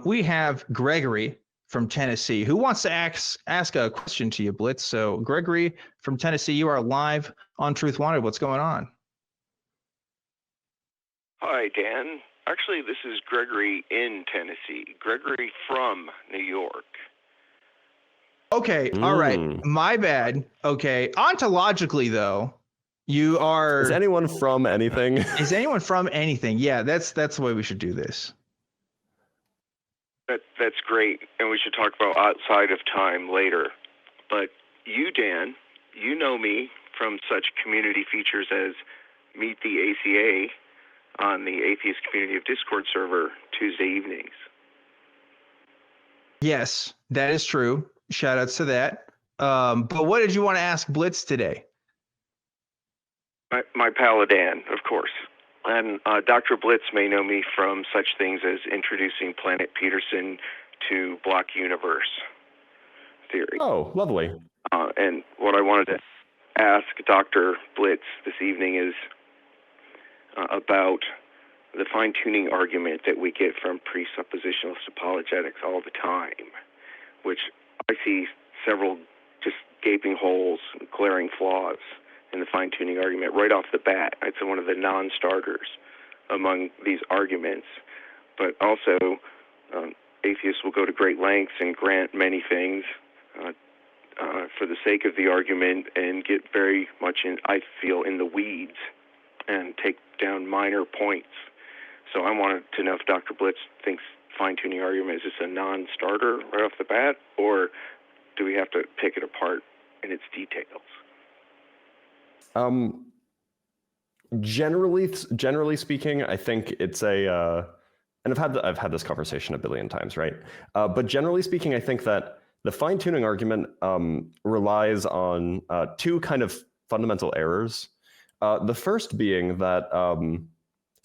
We have Gregory from Tennessee who wants to ask a question to you, Blitz. So, Gregory from Tennessee, you are live on Truth Wanted. What's going on? Hi, Dan. Actually, this is Gregory in Tennessee. Gregory from New York. Okay, all right. My bad. Okay, ontologically, though, you are... Is anyone from anything? Is anyone from anything? Yeah, that's the way we should do this. That's great, and we should talk about outside of time later. But you, Dan, you know me from such community features as Meet the ACA on the Atheist Community of Discord server Tuesday evenings. Yes, that is true. Shout outs to that. But what did you want to ask Blitz today? My pal Dan, of course. And Dr. Blitz may know me from such things as introducing Planet Peterson to Block Universe theory. Oh, lovely. And what I wanted to ask Dr. Blitz this evening is about the fine-tuning argument that we get from presuppositionalist apologetics all the time, which I see several just gaping holes and glaring flaws in the fine-tuning argument right off the bat. It's one of the non-starters among these arguments. But also, atheists will go to great lengths and grant many things for the sake of the argument and get very much, I feel, in the weeds and take down minor points. So I wanted to know if Dr. Blitz thinks fine-tuning argument is just a non-starter right off the bat, or do we have to pick it apart in its details? Generally speaking, I think it's a, and I've had this conversation a billion times, right? But generally speaking, I think that the fine-tuning argument relies on two kind of fundamental errors. The first being that,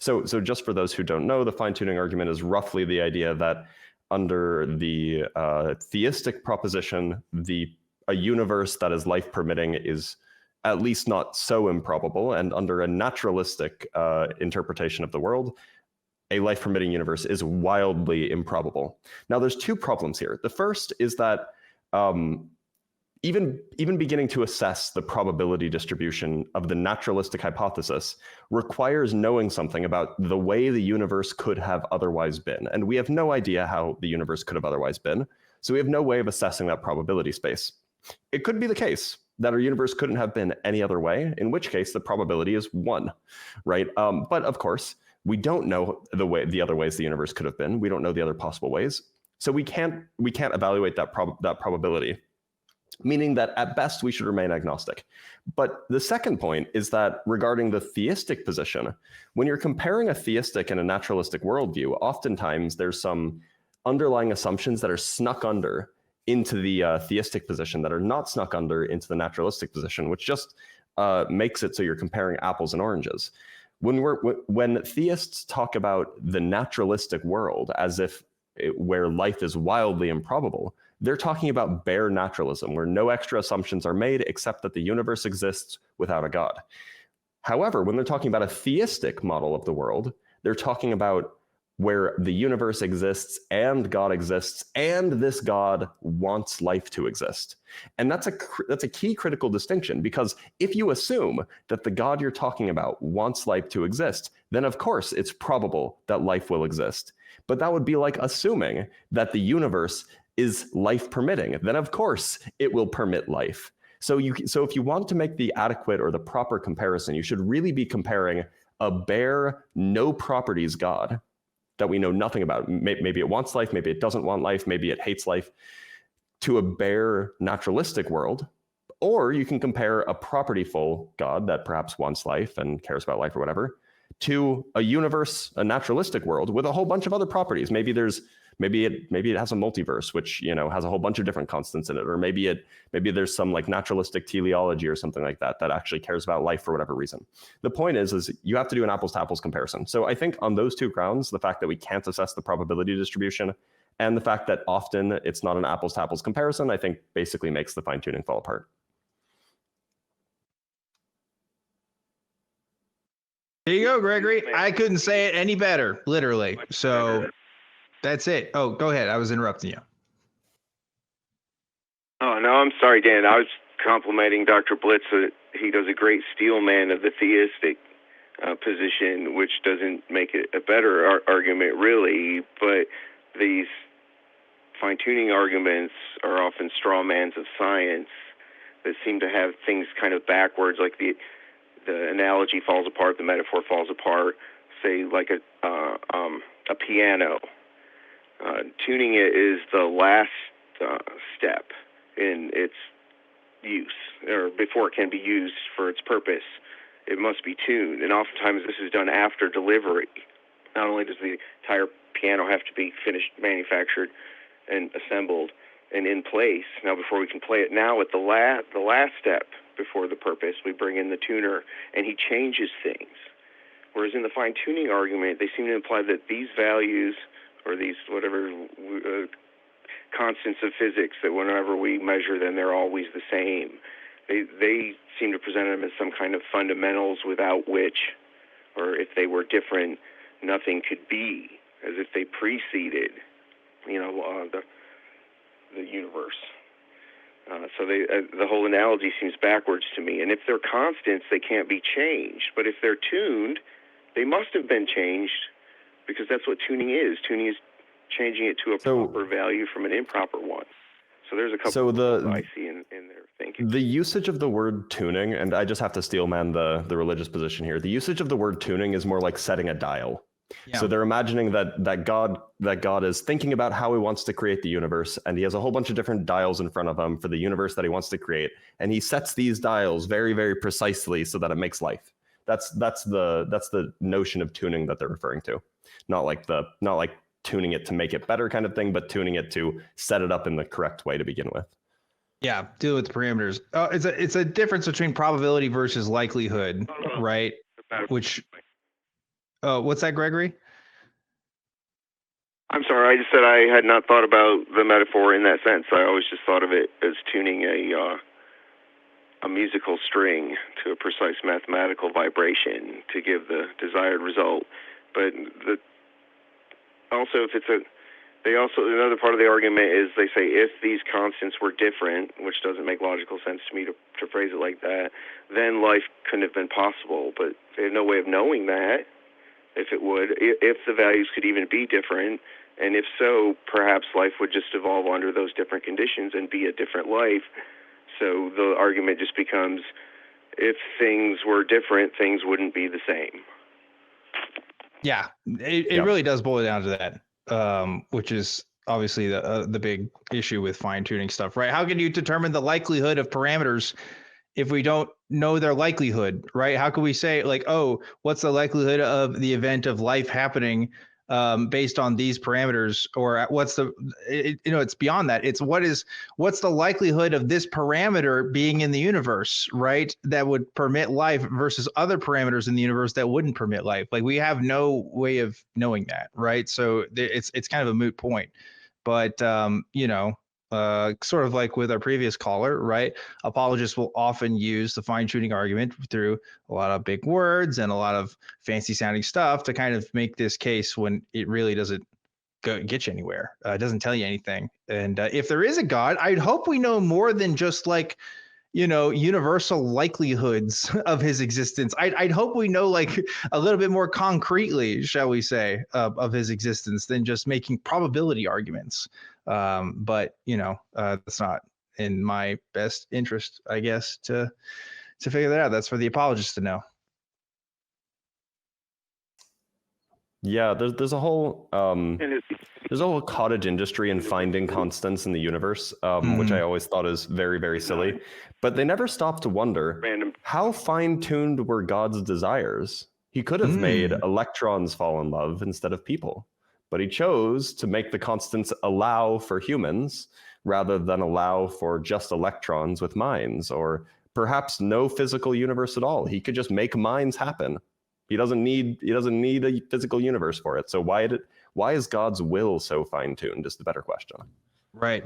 so just for those who don't know, the fine-tuning argument is roughly the idea that under the theistic proposition, a universe that is life permitting is at least not so improbable, and under a naturalistic interpretation of the world, a life-permitting universe is wildly improbable. Now, there's two problems here. The first is that even beginning to assess the probability distribution of the naturalistic hypothesis requires knowing something about the way the universe could have otherwise been. And we have no idea how the universe could have otherwise been, so we have no way of assessing that probability space. It could be the case that our universe couldn't have been any other way, in which case the probability is 1, right? But of course, we don't know the other ways the universe could have been. We don't know the other possible ways, so we can't evaluate that probability, meaning that at best we should remain agnostic. But the second point is that regarding the theistic position, when you're comparing a theistic and a naturalistic worldview, oftentimes there's some underlying assumptions that are snuck under into the theistic position that are not snuck under into the naturalistic position, which just makes it so you're comparing apples and oranges. When theists talk about the naturalistic world as if where life is wildly improbable, they're talking about bare naturalism, where no extra assumptions are made except that the universe exists without a God. However, when they're talking about a theistic model of the world, they're talking about where the universe exists and God exists, and this God wants life to exist. And that's a key critical distinction, because if you assume that the God you're talking about wants life to exist, then of course it's probable that life will exist. But that would be like assuming that the universe is life permitting. Then of course it will permit life. So if you want to make the adequate or the proper comparison, you should really be comparing a bare, no properties God that we know nothing about. Maybe it wants life, maybe it doesn't want life, maybe it hates life, to a bare naturalistic world. Or you can compare a propertyful God that perhaps wants life and cares about life or whatever, to a universe, a naturalistic world with a whole bunch of other properties. Maybe it has a multiverse, which, you know, has a whole bunch of different constants in it, or maybe there's some like naturalistic teleology or something like that that actually cares about life for whatever reason. The point is you have to do an apples to apples comparison. So I think on those two grounds, the fact that we can't assess the probability distribution and the fact that often it's not an apples to apples comparison, I think basically makes the fine tuning fall apart. There you go, Gregory. I couldn't say it any better, literally. So That's it. Oh, go ahead. I was interrupting you. Oh, no, I'm sorry, Dan. I was complimenting Dr. Blitz that he does a great steelman of the theistic position, which doesn't make it a better argument, really. But these fine-tuning arguments are often straw mans of science that seem to have things kind of backwards, like the analogy falls apart, the metaphor falls apart. Say, like a piano. Tuning it is the last step in its use, or before it can be used for its purpose. It must be tuned, and oftentimes this is done after delivery. Not only does the entire piano have to be finished, manufactured, and assembled and in place now before we can play it. Now at the last step before the purpose, we bring in the tuner, and he changes things. Whereas in the fine-tuning argument, they seem to imply that these values, or these whatever constants of physics, that whenever we measure them, they're always the same. They seem to present them as some kind of fundamentals without which, or if they were different, nothing could be, as if they preceded, the universe. So the whole analogy seems backwards to me. And if they're constants, they can't be changed. But if they're tuned, they must have been changed, because that's what tuning is. Tuning is changing it to a proper value from an improper one. So there's a couple of I see in their thinking. The usage of the word tuning, and I just have to steelman the religious position here. The usage of the word tuning is more like setting a dial. Yeah. So they're imagining that God is thinking about how he wants to create the universe, and he has a whole bunch of different dials in front of him for the universe that he wants to create, and he sets these dials very, very precisely so that it makes life. That's the notion of tuning that they're referring to. Not like tuning it to make it better kind of thing, but tuning it to set it up in the correct way to begin with. Yeah, deal with the parameters. It's a difference between probability versus likelihood, right? Which what's that, Gregory? I'm sorry, I just said I had not thought about the metaphor in that sense. I always just thought of it as tuning a musical string to a precise mathematical vibration to give the desired result. But another part of the argument is they say if these constants were different, which doesn't make logical sense to me to phrase it like that, then life couldn't have been possible. But they have no way of knowing that. If the values could even be different, and if so, perhaps life would just evolve under those different conditions and be a different life. So the argument just becomes, if things were different, things wouldn't be the same. Yeah, it really does boil down to that, which is obviously the big issue with fine-tuning stuff, right? How can you determine the likelihood of parameters if we don't know their likelihood, right? How can we say, like, oh, what's the likelihood of the event of life happening based on these parameters? Or it's beyond that. It's what's the likelihood of this parameter being in the universe, right? That would permit life versus other parameters in the universe that wouldn't permit life. Like, we have no way of knowing that, right? So it's kind of a moot point. But sort of like with our previous caller, right? Apologists will often use the fine-tuning argument through a lot of big words and a lot of fancy sounding stuff to kind of make this case when it really doesn't get you anywhere. It doesn't tell you anything. And if there is a God, I'd hope we know more than just like, universal likelihoods of his existence. I'd hope we know like a little bit more concretely, shall we say, of his existence than just making probability arguments. But that's not in my best interest, I guess, to figure that out. That's for the apologists to know. Yeah, there's a whole cottage industry in finding constants in the universe, which I always thought is very, very silly. But they never stop to wonder, how fine-tuned were God's desires? He could have made electrons fall in love instead of people, but he chose to make the constants allow for humans rather than allow for just electrons with minds, or perhaps no physical universe at all. He could just make minds happen. He doesn't need a physical universe for it. So why is God's will so fine-tuned is the better question. Right.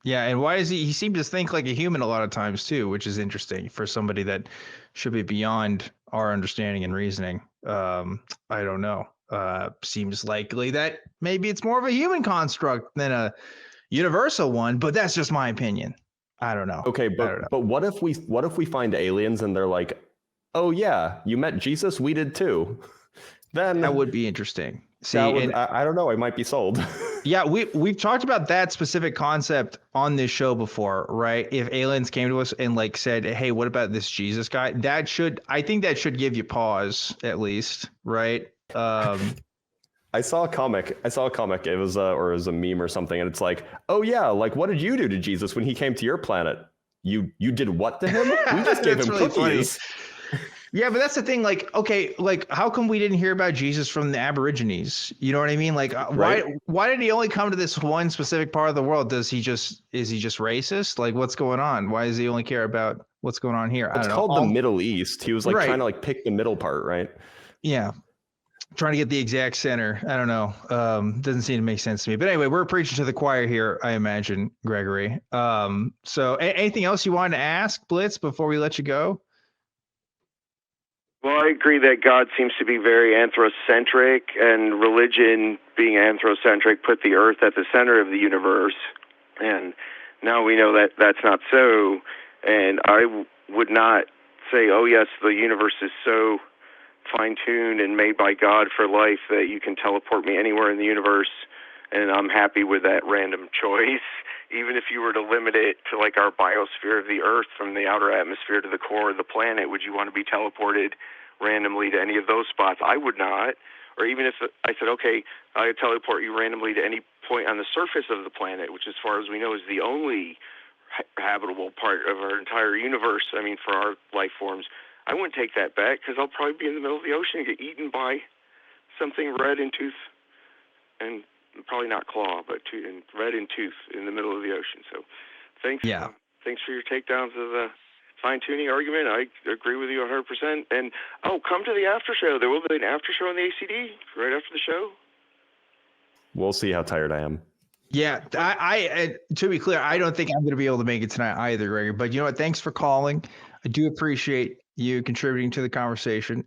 Yeah, and why is he seems to think like a human a lot of times too, which is interesting for somebody that should be beyond our understanding and reasoning. I don't know. seems likely that maybe it's more of a human construct than a universal one, but that's just my opinion. I don't know. Okay, but what if we find aliens and they're like, "Oh yeah, you met Jesus, we did too." Then that would be interesting. See, I don't know, I might be sold. Yeah, we've talked about that specific concept on this show before, right? If aliens came to us and like said, "Hey, what about this Jesus guy?" I think that should give you pause at least, right? I saw a comic. It was or it was a meme or something, and it's like, "Oh yeah, like what did you do to Jesus when he came to your planet? You did what to him? We just gave him really cookies." Funny. Yeah, but that's the thing. Like, okay, like how come we didn't hear about Jesus from the Aborigines? You know what I mean? Like, why did he only come to this one specific part of the world? Is he just racist? Like, what's going on? Why does he only care about what's going on here? It's called the Middle East. He was like trying to like pick the middle part, right? Yeah. Trying to get the exact center. I don't know. Doesn't seem to make sense to me. But anyway, we're preaching to the choir here, I imagine, Gregory. So anything else you wanted to ask, Blitz, before we let you go? Well, I agree that God seems to be very anthrocentric, and religion, being anthrocentric, put the earth at the center of the universe. And now we know that that's not so. And I would not say, oh, yes, the universe is so fine-tuned and made by God for life that you can teleport me anywhere in the universe, and I'm happy with that random choice. Even if you were to limit it to like our biosphere of the Earth, from the outer atmosphere to the core of the planet, would you want to be teleported randomly to any of those spots? I would not. Or even if I said, okay, I teleport you randomly to any point on the surface of the planet, which as far as we know is the only habitable part of our entire universe, I mean, for our life forms, I wouldn't take that bet, because I'll probably be in the middle of the ocean and get eaten by something red in tooth, and probably not claw, but red in tooth in the middle of the ocean. So thanks. Yeah. Thanks for your takedowns of the fine-tuning argument. I agree with you 100%. And, come to the after show. There will be an after show on the ACD right after the show. We'll see how tired I am. Yeah, I to be clear, I don't think I'm going to be able to make it tonight either, Gregory. But you know what? Thanks for calling. I do appreciate you contributing to the conversation.